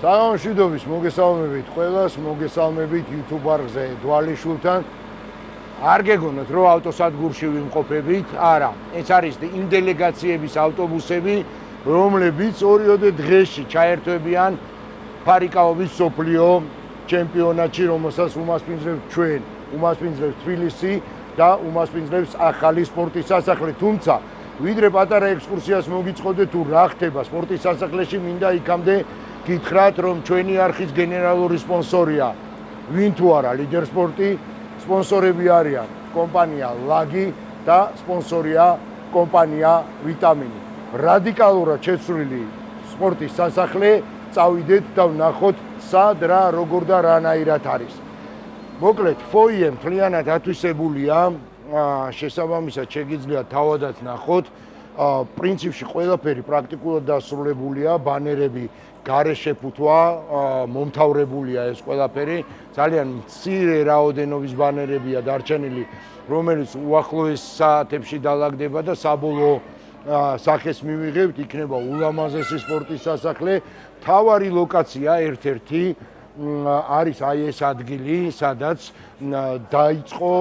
Სამშვიდობის მოგესალმებით ყველას, მოგესალმებით YouTube-არზე დვალიშვილთან. არ გეგონოთ, რომ ავტოსადგურში ვიმყოფებით, არა. ეს არის იმ დელეგაციების ავტობუსები, რომლებიც ორიოდე დღეში ჩაერთვებიან ფარიკაობის მსოფლიო ჩემპიონატში, რომელსაც უმასპინძლებს ჩვენ, უმასპინძლებს თბილისი და უმასპინძლებს ახალი სპორტის სასახლე. თუმცა, ვიდრე პატარა ექსკურსიას მოგიწყოდეთ თუ რა ხდება სპორტის სასახლეში, მინდა იქამდე გითხრათ, რომ ჩვენი არხის გენერალური სპონსორია ვინ თუ არა ლიდერ სპორტი, სპონსორები არიან კომპანია ლაგი და სპონსორია კომპანია ვიტამინი. რადიკალურად შეცვლილი სპორტის სასახლე, წავიდეთ და ვნახოთ სად რა როგორ და რანაირად არის. მოკლედ, ფოიე მთლიანად ათვისებულია, შესაბამისად შეგიძლიათ თავადაც ნახოთ. პრინციპში ყველაფერი პრაქტიკულად დასრულებულია, ბანერები გარეშე ფუთვა, მომთავრებულია ეს ყველაფერი. ძალიან მცირე რაოდენობის ბანერებია დარჩენილი, რომელიც უახლოეს საათებში დალაგდება და საბოლოო სახეს მივიღებთ, იქნება ულამაზესი სპორტის სასახლე. მთავარი ლოკაცია ერთ-ერთი არის აი ეს ადგილი, სადაც დაიწყო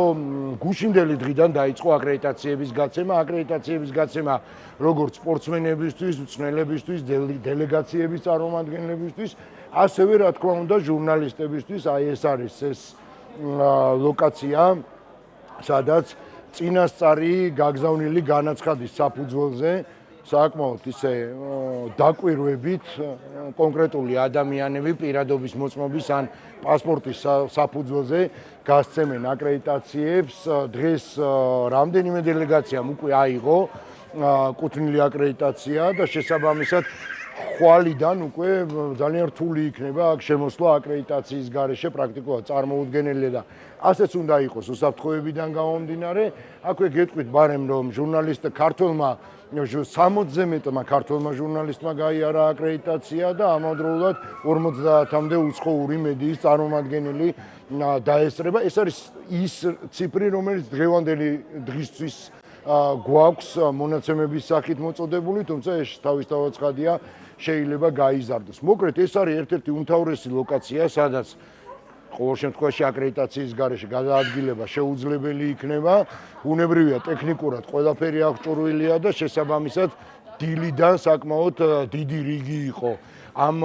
გუშინდელი დღიდან დაიწყო აკრედიტაციების გაცემა. აკრედიტაციების გაცემა როგორც სპორტსმენებისთვის, მწვრთნელებისთვის, დელეგაციების წარმომადგენლებისთვის, ასევე რა თქმა უნდა ჟურნალისტებისთვის. აი ეს არის ეს ლოკაცია, სადაც წინასწარი გაგზავნილი განაცხადის საფუძველზე საკმაოდ ისე დაკვირვებით კონკრეტული ადამიანები პირადობის მოწმობის ან პასპორტის საფუძველზე გასცემენ აკრედიტაციებს. დღეს რამდენიმე დელეგაციამ უკვე აიღო კუთვნილი აკრედიტაცია და შესაბამისად ხვალიდან უკვე ძალიან რთული იქნება აქ შემოსვლა აკრედიტაციის გარეშე პრაქტიკულად წარმოუდგენელი და ასეც უნდა იყოს უსაფრთხოებიდან გამომდინარე. აქვე გეტყვით ბარემ რომ ჟურნალისტ ქართველმა 60-ზე მეტმა ქართველმა ჟურნალისტმა გაიარა აკრედიტაცია და ამავდროულად 50-მდე უცხოური მედიის წარმომადგენელი დაესწრება. ეს არის ის ციფრი, რომელიც დღევანდელი დღისთვის გვაქვს მონაცემების სახით მოწოდებული, თუმცა ეს თავისთავად ცხადია, შეიძლება გაიზარდოს. მოკლედ, ეს არის ერთ-ერთი უმთავრესი ლოკაცია, სადაც ყოველ შემთხვევაში აკრედიტაციის გარეშე გადაადგილება შეუძლებელი იქნება. ბუნებრივია, ტექნიკურად ყველაფერი აღჭურვილია და შესაბამისად დილიდან საკმაოდ დიდი რიგი იყო ამ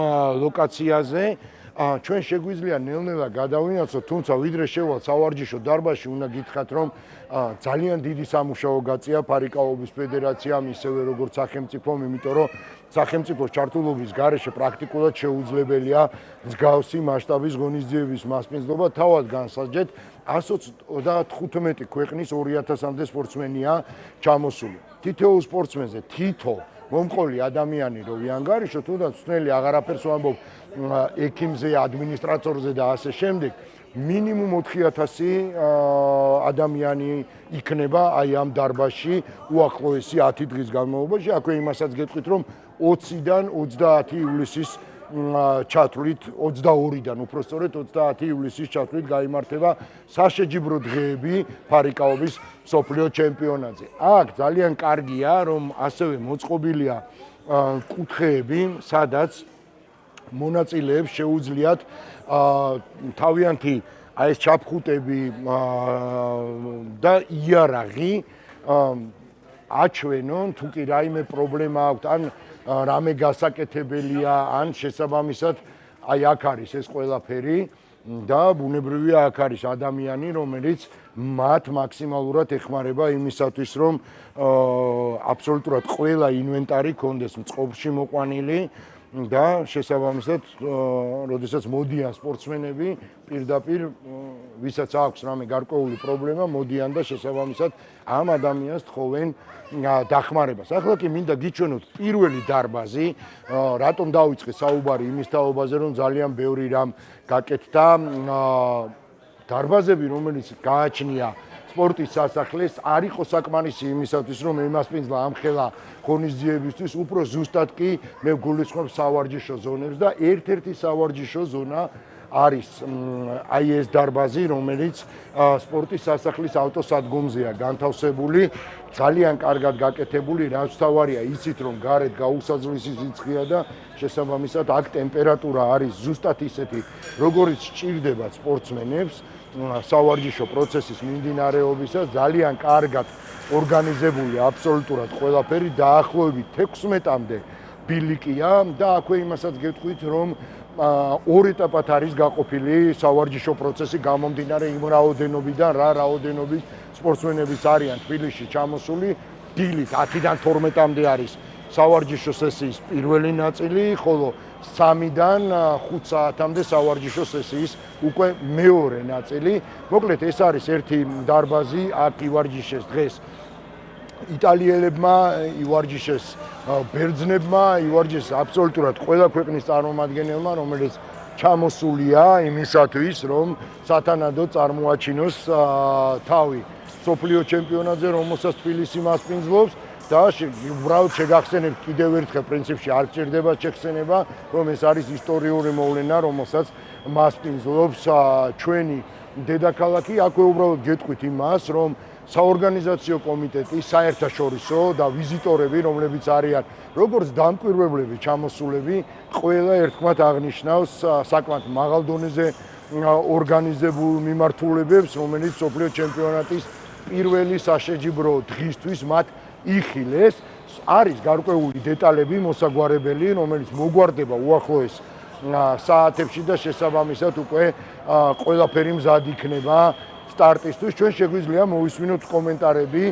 ლოკაციაზე. ჩვენ შეგვიძლია ნელ-ნელა გადავინაცვლოთ, თუმცა ვიდრე შევალთ სავარჯიშო დარბაზში, უნდა გითხრათ, რომ ძალიან დიდი სამუშაო გაწია ფარიკაობის ფედერაციამ, ისევე როგორც სახელმწიფომ, იმიტომ რომ სახელმწიფოს ჩართულობის გარეშე პრაქტიკულად შეუძლებელია მსგავსი მასშტაბის ღონისძიების მასპინძლობა. თავად განსაზღვრეთ 135 ქვეყნის 2000-მდე სპორტსმენია ჩამოსული. თითოეულ სპორტსმენზე თითო მომყოლი ადამიანი რო ვიანგარიშო, თუნდაც მწვრთნელი აღარაფერს ვამბობ ექიმზე, ადმინისტრატორზე და ასე შემდეგ, მინიმუმ 4000 ადამიანი იქნება აი ამ დარბაზში უახლოესი 10 დღის განმავლობაში. აქვე იმასაც გეტყვით, რომ 20-დან 30 ივლისის ჩათვლით, 22-დან უпростоრეთ 30 ივლისის ჩათვლით გაიმართება საშეჯიბრო დღეები ფარიკაობის მსოფლიო ჩემპიონატზე. აქ ძალიან კარგია, რომ ასევე მოწყობილია კუთხეები, სადაც მონაწილეებს შეუძლიათ თავიანთი აი ეს ჩაფხუტები და იარაღი აჩვენონ, თუ კი რაიმე პრობლემა აქვთ, ან რამე გასაკეთებელია, ან შესაბამისად აი აქ არის ეს ყველაფერი და ბუნებრივია აქ არის ადამიანი, რომელიც მათ მაქსიმალურად ეხმარება იმისათვის, რომ აბსოლუტურად ყველა ინვენტარი კონდეს მწყობრში მოყვანილი და შესაბამისად, როდესაც მოდიან სპორტსმენები, პირდაპირ ვისაც აქვს რამე გარკვეული პრობლემა, მოდიან და შესაბამისად ამ ადამიანს თხოვენ დახმარებას. ახლა კი მინდა გიჩვენოთ პირველი დარბაზი, რატომ დავიწყე საუბარი იმის თაობაზე, რომ ძალიან ბევრი რამ გაკეთდა. დარბაზები, რომელიც გააჩნია სპორტის სასახლეს, არ იყო საკმარისი იმისათვის, რომ ემასპინძლა ამხელა ღონისძიებისთვის, უფრო ზუსტად კი მე გულისხმობ სავარჯიშო ზონებს და ერთ-ერთი სავარჯიშო ზონა არის აი ეს დარბაზი, რომელიც სპორტის სასახლის ავტოსადგომზეა განთავსებული, ძალიან კარგად გაკეთებული, რაც თავარია იცით რომ გარეთ გაუსაძლისი სიცხეა და შესაბამისად აქ ტემპერატურა არის ზუსტად ისეთი, როგორიც სჭირდება სპორტსმენებს სავარჯიშო პროცესის მიმდინარეობისას, ძალიან კარგად ორგანიზებული აბსოლუტურად ყველაფერი, დაახლოებით 16-მდე ბილიკია და აქვე იმასაც გეტყვით, რომ ორ ეტაპად არის გაყოფილი სავარჯიშო პროცესი გამომდინარე იმ რაოდენობიდან, რა რაოდენობის სპორტსმენებიც არიან თბილისში ჩამოსული. დილით 10-დან 12-მდე არის სავარჯიშო სესიის პირველი ნაწილი, ხოლო 3-დან 5 საათამდე სავარჯიშო სესიის უკვე მეორე ნაწილი. მოკლედ ეს არის ერთი დარბაზი, აქ ივარჯიშეს დღეს იტალიელებმა, ივარჯიშეს ბერძნებმა, ივარჯიშეს აბსოლუტურად ყველა ქვეყნის წარმომადგენელმა, რომელიც ჩამოსულია იმისათვის, რომ სათანადო წარმოაჩინოს თავი სოფლიო ჩემპიონატზე, რომელსაც თბილისი მასპინძლობს და უბრალოდ შეგახსენებთ კიდევ ერთხელ პრინციპში არ გჭირდება შეგხსენება, რომ ეს არის ისტორიული მოვლენა, რომელსაც მასპინძლობს ჩვენი დედაქალაქი. აქვე უბრალოდ გეტყვით იმას, რომ საორგანიზაციო კომიტეტი, საერთაშორისო და ვიზიტორები, რომლებიც არიან როგორც დამკვირვებლები, ჩამოსულები, ყველა ერთხმად აღნიშნავს საკმაოდ მაღალ დონეზე ორგანიზებულ მიმართულებებს, რომელიც სოფლიო ჩემპიონატის პირველი საშეჯიბრო დღისთვის მათ იხილეს. არის გარკვეული დეტალები მოსაგვარებელი, რომელიც მოგვარდება უახლოეს საათებში და შესაბამისად უკვე ყველაფერი მზად იქნება სტარტისთვის. ჩვენ შეგვიძლია მოვისმინოთ კომენტარები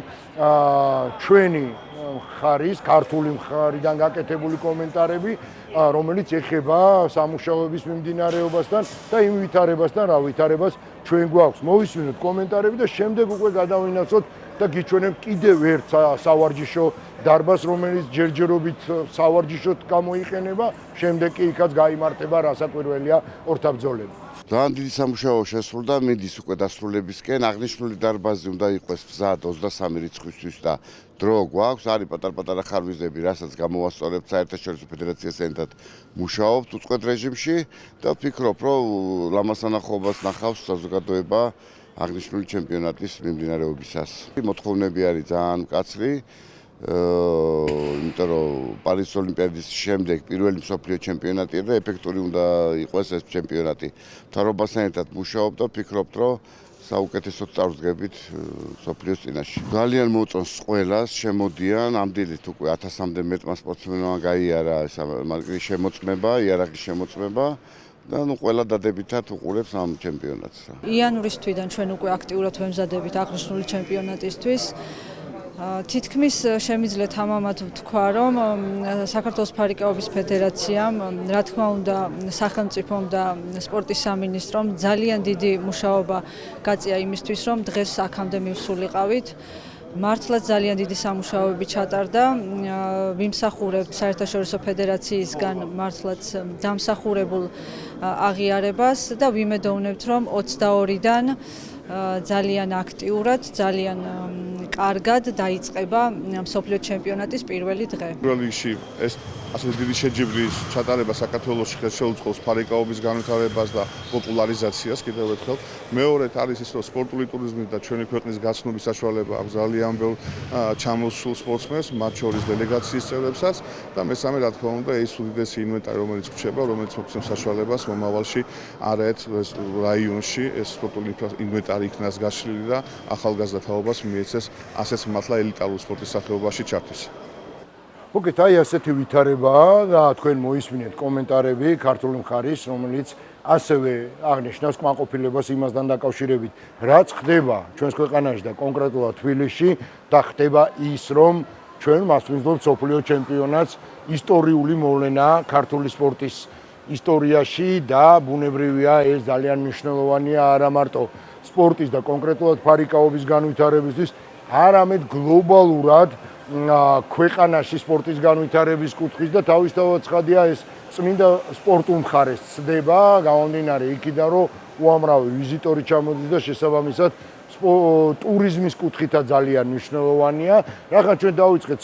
ჩვენი მხარის, ქართული მხარიდან გაკეთებული კომენტარები, რომელიც ეხება სამუშაოების მიმდინარეობასთან და იმ ვითარებასთან, რა ვითარებას ჩვენ გვაქვს. მოვისმინოთ კომენტარები და შემდეგ უკვე გადავინაცვლოთ და გიჩვენებთ კიდევ ერთ სავარჯიშო დარბაზს, რომელიც ჯერჯერობით სავარჯიშოდ გამოიყენება, შემდეგ კი იქაც გაიმართება რასაკვირველია ორთაბრძოლები. ძალიან დიდი სამუშაო შესრულდა, მიდის უკვე დასრულებისკენ. აღნიშნული დარბაზი უნდა იყოს მზად 23 რიცხვისთვის და დრო გვაქვს. არის პატარ-პატარა ხარვიზები, რასაც გამოვასწორებთ საერთაშორისო ფედერაციას ენდად მუშაობთ უწყვეტ რეჟიმში და ვფიქრობ, რომ ლამაზანახობას ნახავს საზოგადოება აღნიშნული ჩემპიონატის მიმდინარეობისას. მოთხოვნები არის ძალიან მკაცრი. იმიტომ რომ პარიზის ოლიმპიადის შემდეგ პირველი მსოფლიო ჩემპიონატია და ეფექტური უნდა იყოს ეს ჩემპიონატი. მთავრობასთან ერთად მუშაობ და ვფიქრობთ, რომ საუკეთესოდ წარვდგებით მსოფლიოს წინაშე. ძალიან მოწონს ყველას, შემოდიან, ამდენით უკვე 1000-მდე მეტმა სპორტსმენმა გაიარა ეს შემოწმება, იარაღის შემოწმება. და ყველა დადებითად უყურებს ამ ჩემპიონატს. იანვრის თვიდან ჩვენ უკვე აქტიურად ვემზადებით აღნიშნული ჩემპიონატისთვის. თითქმის შემიძლია თამამად ვთქვა, რომ საქართველოს ფარიკაობის ფედერაციამ, რა თქმა უნდა, სახელმწიფომ და სპორტის სამინისტრომ ძალიან დიდი მუშაობა გაწია იმისთვის, რომ დღეს აქამდე მივსულიყავით. მართლაც ძალიან დიდი სამუშაოები ჩატარდა. ვიმსახურებთ საერთაშორისო ფედერაციისგან მართლაც დამსახურებულ აღიარებას და ვიმედოვნებთ, რომ 22-დან ძალიან აქტიურად, ძალიან კარგად დაიწყება მსოფლიო ჩემპიონატის პირველი დღე. პირველ რიგში ეს ასეთი დიდი შეჯიბრის ჩატარება საქართველოში შეუწყობს ფარიკაობის განვითარებას და პოპულარიზაციას კიდევ ერთხელ. მეორედ არის ის, რომ სპორტული ტურიზმის და ჩვენი ქვეყნის გაცნობის საშუალება აქვს ძალიან ბევრ ჩამოსულ სპორტსმენს, მათ შორის დელეგაციის წევრებსაც და მესამე, რა თქმა უნდა, ის უდიდესი ინვენტარი, რომელიც გვჩება, რომელიც მოგცემს საშუალებას მომავალში არაერთ რაიონში ეს სპორტული ინვენტარი იქნას გაშლილი და ახალგაზრდა თაობას მიეცეს ასეც მართლა ელიტარულ სპორტის სახეობაში ჩართვის. მოგეთ, აი ასეთი ვითარებაა და თქვენ მოისმინეთ კომენტარები ქართული მხარის, რომელიც ასევე აღნიშნავს კმაყოფილებას იმასთან დაკავშირებით, რაც ხდება ჩვენს ქვეყანაში და კონკრეტულად თბილისში და ხდება ის, რომ ჩვენ მასპინძლობთ მსოფლიო ჩემპიონატს, ისტორიული მოვლენაა ქართული სპორტის ისტორიაში და ბუნებრივია ეს ძალიან მნიშვნელოვანია არა მარტო სპორტის და კონკრეტულად ფარიკაობის განვითარებისთვის, არამედ გლობალურად ქვეყანაში სპორტის განვითარების კუთხის და თავისთავად ცხადია ეს წმინდა სპორტულ მხარეს ცდება, გამომდინარე იქიდან, რომ უამრავი ვიზიტორი ჩამოდის და შესაბამისად ტურიზმის კუთხითაც ძალიან მნიშვნელოვანია. რახან ჩვენ დავიწყეთ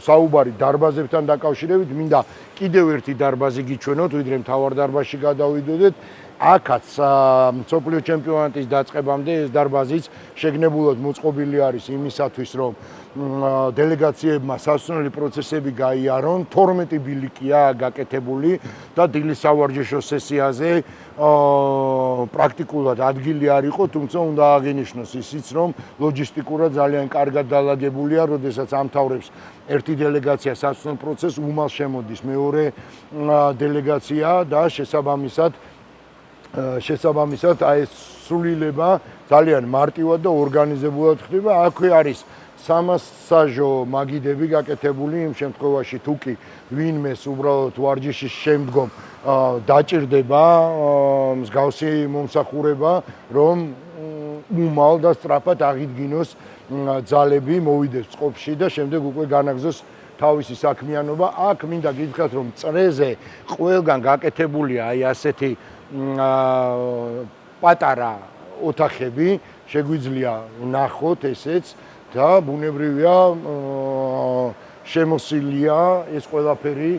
საუბარი დარბაზებთან დაკავშირებით, მინდა კიდევ ერთი დარბაზი გიჩვენოთ, ვიდრე მთავარ დარბაზში გადავიდოდეთ. აქაც მსოფლიო ჩემპიონატის დაწყებამდე ეს დარბაზიც შეგნებულად მოწყობილი არის იმისათვის, რომ დელეგაციებმა სასწავლელი პროცესები გაიარონ. 12 ბილიკია გაკეთებული და დილის სავარჯიშო სესიაზე პრაქტიკულად ადგილი არ იყო, თუმცა უნდა აღინიშნოს ისიც, რომ ლოჯისტიკურად ძალიან კარგად დალაგებულია, როდესაც ამთავრებს ერთი დელეგაცია სასწავლელ პროცესს, უმალ შემოდის მეორე დელეგაცია და შესაბამისად აი ეს სრულილება ძალიან მარტივად და ორგანიზებულად ხდება. აქვე არის სამასაჟო მაგიდები გაკეთებული იმ შემთხვევაში თუ კი ვინმეს უბრალოდ ვარჯიშის შემდგომ დაჭირდება მსგავსი მომსახურება, რომ უმალ და სწრაფად აღიდგინოს ძალები, მოვიდეს წყობში და შემდეგ უკვე განაგზოს თავისი საქმიანობა. აქ მინდა გითხრათ, რომ წრეზე ყველგან გაკეთებულია აი ასეთი პატარა ოთახები, შეგვიძლია ნახოთ ესეც და ბუნებრივია შემოსილია ეს ყველაფერი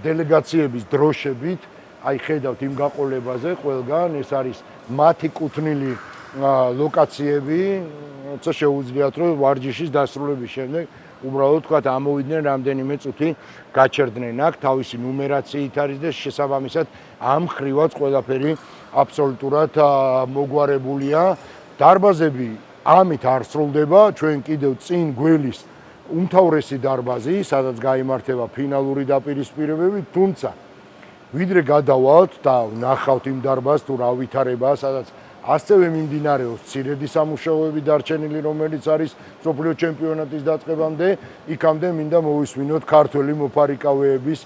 დელეგაციების დროშებით. აი ხედავთ იმ გაყოლებაზე ყველგან ეს არის მათი კუთვნილი ლოკაციები, როცა შეუძლიათ რომ ვარჯიშის დასრულების შემდეგ უბრალოდ თქვათ ამოვიდნენ რამდენიმე წუთი გაჩერდნენ. აქ თავისი ნუმერაციით არის და შესაბამისად ამ ხრივაც ყველაფერი აბსოლუტურად მოგვარებულია. დარბაზები ამით არ სრულდება, ჩვენ კიდევ წინ გველის უმთავრესი დარბაზი, სადაც გაიმართება ფინალური დაპირისპირებები, თუმცა ვიდრე გადავალთ და ვნახავთ იმ დარბაზს თუ რა ვითარებაა, სადაც ასევე მიმდინარეობს მცირედი სამუშაოები დარჩენილი, რომელიც არის მსოფლიო ჩემპიონატის დაწყებამდე, იქამდე მინდა მოვისმინოთ ქართველი მოფარიკავეების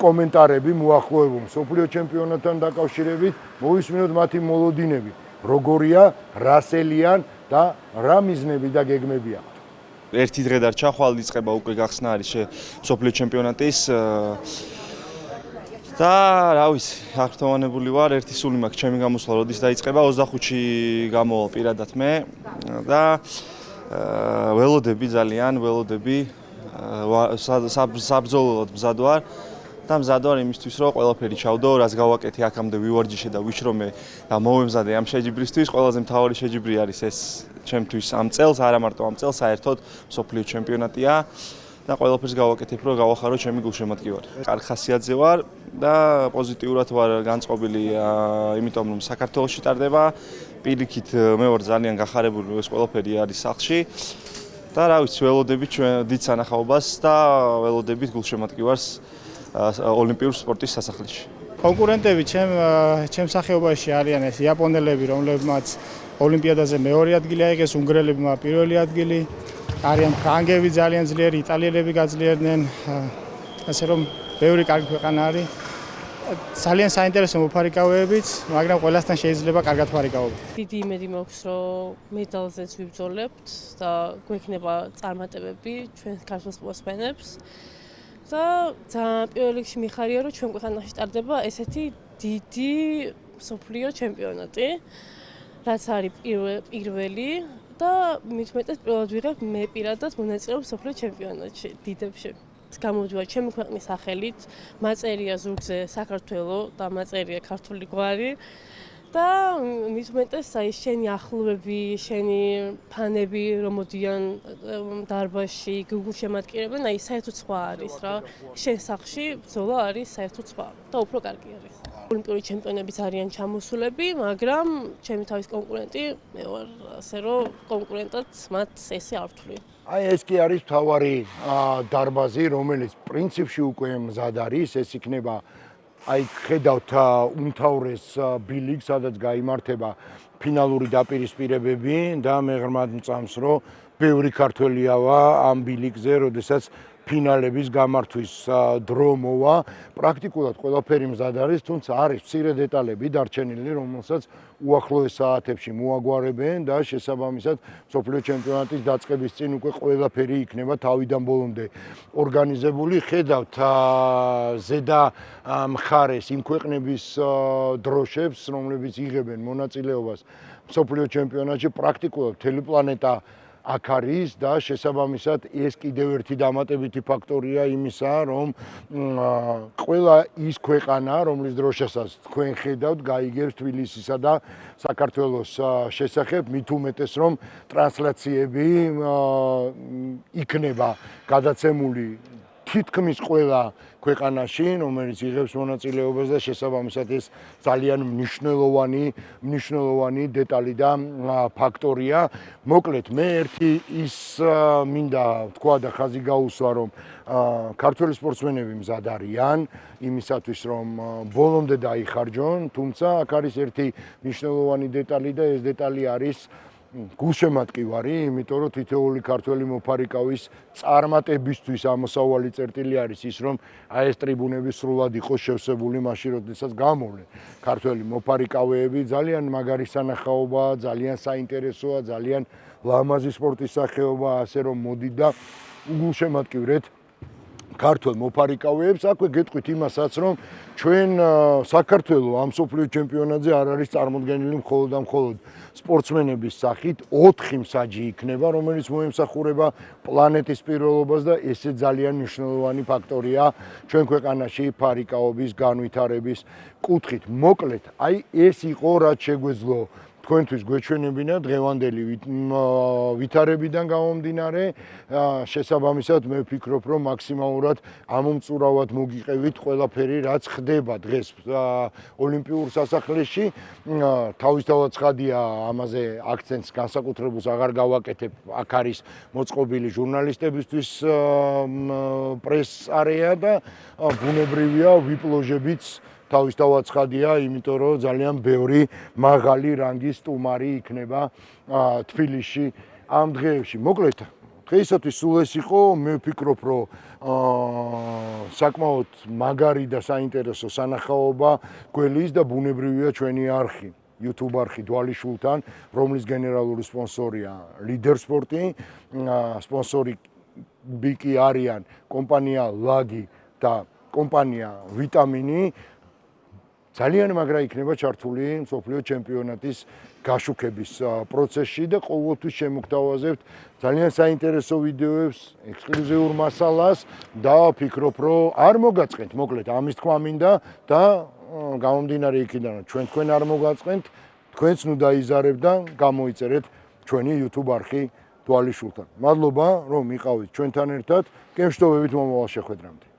კომენტარები მოახლოებულ მსოფლიო ჩემპიონატთან დაკავშირებით, მოვისმინოთ მათი მოლოდინები, როგორია, რასელიან და რა მიზნები და გეგმები აქვთ. ერთი დღე დარჩა, ხვალ იწყება უკვე გახსნა არის მსოფლიო ჩემპიონატის და რა ვიცი, აღფრთოვანებული ვარ, ერთი სული მაქვს ჩემი გამოსვლა, როდის დაიწყება 25-ში გამოვალ პირადად მე და ველოდები ძალიან, საბრძოლოდ მზად ვარ და მზად ვარ იმისთვის, რომ ყველაფერი ჩავდო, რაც გავაკეთე აქამდე ვივარჯიშე და ვიშრომე და მოვემზადე ამ შეჯიბრისთვის. ყველაზე მთავარი შეჯიბრი არის ეს ჩემთვის ამ წელს, არა მარტო ამ წელს, საერთოდ მსოფლიო ჩემპიონატია. და ყველაფერს გავაკეთებ, რომ გავახარო ჩემი გულშემატკივარი. კარგ ხასიათზე ვარ და პოზიტიურად ვარ განწყობილი, იმიტომ რომ საქართველოში ტარდება. პირიქით მე ვარ ძალიან გახარებული, ეს ყველაფერი არის სახლში. და რა ვიცი, ველოდებით ჩვენ დიდ სანახაობას და ველოდებით გულშემატკივარს ოლიმპიური სპორტის სასახლეში. კონკურენტები ჩემ სახეობაში არიან ეს იაპონელები, რომლებმაც ოლიმპიადაზე მეორე ადგილი აიღეს, უნგრელებმა პირველი ადგილი. არიან ფრანგები ძალიან ძლიერი, იტალიელები გაძლიერდნენ, ასე რომ ბევრი კარგი ქვეყანა არის. ძალიან საინტერესო მოფარიკავეებიც, მაგრამ ყველასთან შეიძლება კარგად ვარიკავოთ. დიდი იმედი მაქვს, რომ მედალზეც ვიბრძოლებთ და გვექნება წარმატებები ჩვენ ქართულ სპორტსმენებს. და ძალიან პირველ რიგში მიხარია, რომ ჩვენ ქვეყანაში ტარდება ესეთი დიდი მსოფლიო ჩემპიონატი, რაც არის პირველი და მით უმეტეს პირველად ვიღებ მე პირადად მონაწილეობას მსოფლიო ჩემპიონატში დიდებში. გამოვიდა ჩემი ქვეყნის სახელით, მაწერია ზურგზე საქართველო და მაწერია ქართული გვარი და მით უმეტეს აი შენი ახლობები, შენი ფანები რომ მოდიან დარბაზში, გულშემატკივრებენ, აი საერთოდ სხვა არის რა. შენ სახლში ბრძოლა არის საერთოდ სხვა და უფრო კარგი არის. ოლიმპიური ჩემპიონებიც არიან ჩამოსულები, მაგრამ ჩემი თავის კონკურენტი მე ვარ, ასე რომ კონკურენტად მათ ესე არ ვთვლი. აი ეს კი არის მთავარი დარბაზი, რომელიც პრინციპში უკვე მზად არის, ეს იქნება აი ხედავთ უმთავრეს ბილიკს, სადაც გაიმართება ფინალური დაპირისპირებები და მე ღრმად მწამს, რომ ბევრი ქართველიავა ამ ბილიკზე, როდესაც ფინალების გამართვის დრო მოვა. პრაქტიკულად ყველაფერი მზად არის, თუმცა არის მცირე დეტალები დარჩენილი, რომელსაც უახლოეს საათებში მოაგვარებენ და შესაბამისად მსოფლიო ჩემპიონატის დაწყების წინ უკვე ყველაფერი იქნება თავიდან ბოლომდე ორგანიზებული. ხედავთ ზედა მხარეს იმ ქვეყნების დროშებს, რომლებიც იღებენ მონაწილეობას მსოფლიო ჩემპიონატში, პრაქტიკულად მთელი პლანეტა აქ არის და შესაბამისად ეს კიდევ ერთი დამატებითი ფაქტორია იმისა, რომ ყველა ის ქვეყანა, რომლის დროშასაც თქვენ ხედავთ, გაიგებს თბილისისა და საქართველოს შესახებ, მით უმეტეს რომ ტრანსლაციები იქნება გადაცემული თითქმის ყველა ქვეყანაში, რომელიც იღებს მონაწილეობას და შესაბამისად ეს ძალიან მნიშვნელოვანი დეტალი და ფაქტორია. მოკლედ, მე ერთი ის მინდა თქვა და ხაზი გაუსვა, რომ ქართველი სპორტსმენები მზად არიან იმისათვის, რომ ბოლომდე დაიხარჯონ, თუმცა აქ არის ერთი მნიშვნელოვანი დეტალი და ეს დეტალი არის გულშემატკივარი, იმიტომ რომ თითოეული ქართველი მოფარიკავის წარმატებისთვის ამოსავალი წერტილი არის ის, რომ აი ეს ტრიბუნები სრულად იყოს შევსებული მაშინ, როდესაც გამოვლენ ქართველი მოფარიკავეები, ძალიან მაგარი სანახაობაა, ძალიან საინტერესოა, ძალიან ლამაზი სპორტის სახეობა, ასე რომ მოდით და უგულშემატკივრეთ ქართველ მოფარიკავეებს. აქვე გეტყვით იმასაც, რომ ჩვენ საქართველოს ამ მსოფლიო ჩემპიონატზე არ არის წარმოდგენილი მხოლოდ და მხოლოდ სპორტსმენების სახით 4 მსაჯი იქნება, რომელიც მოემსახურება პლანეტის პირველობას და ესე ძალიან მნიშვნელოვანი ფაქტორია ჩვენ ქვეყანაში ფარიკაობის განვითარების კუთხით. მოკლედ, აი ეს იყო რაც შეგვეძლო თქვენთვის გვეჩვენებინა დღევანდელი ვითარებიდან გამომდინარე, შესაბამისად მე ვფიქრობ, რომ მაქსიმალურად ამომწურავად მოგიყევით ყველაფერი, რაც ხდება დღეს ოლიმპიურ სასახლეში. თავისთავად ცხადია, ამაზე აქცენტს განსაკუთრებულს აღარ გავაკეთებ. აქ არის მოწყობილი ჟურნალისტებისთვის პრეს არეა და ბუნებრივია ვიპლოჟებიც თავისთავად ცხადია, იმიტომ რომ ძალიან ბევრი მაღალი რანგის სტუმარი იქნება თბილისში ამ დღეებში. მოკლედ, დღეისათვის სულ ეს იყო. მე ვფიქრობ, რომ საკმაოდ მაგარი და საინტერესო სანახაობა გველის და ბუნებრივია ჩვენი არხი. YouTube არხი დვალიშვილთან, რომლის გენერალური სპონსორია ლიდერ სპორტი, სპონსორი ბიკი არიან კომპანია ლაგი და კომპანია ვიტამინი. ძალიან მაგრა იქნება ჩართული მსოფლიო ჩემპიონატის გაშუქების პროცესში და ყოველთვის შემოგთავაზებთ ძალიან საინტერესო ვიდეოებს, ექსკლუზიურ მასალას და ვფიქრობ, რომ არ მოგაწყენთ, მოკლედ ამის თქვა მინდა და გამომდინარე იქიდან, რომ თქვენ არ მოგაწყენთ, თქვენც ნუ დაიზარებთ და გამოიწერეთ ჩვენი YouTube არხი დვალიშვილთან. მადლობა, რომ იყავით ჩვენთან ერთად. გემშვიდობებით მომავალ შეხვედრამდე.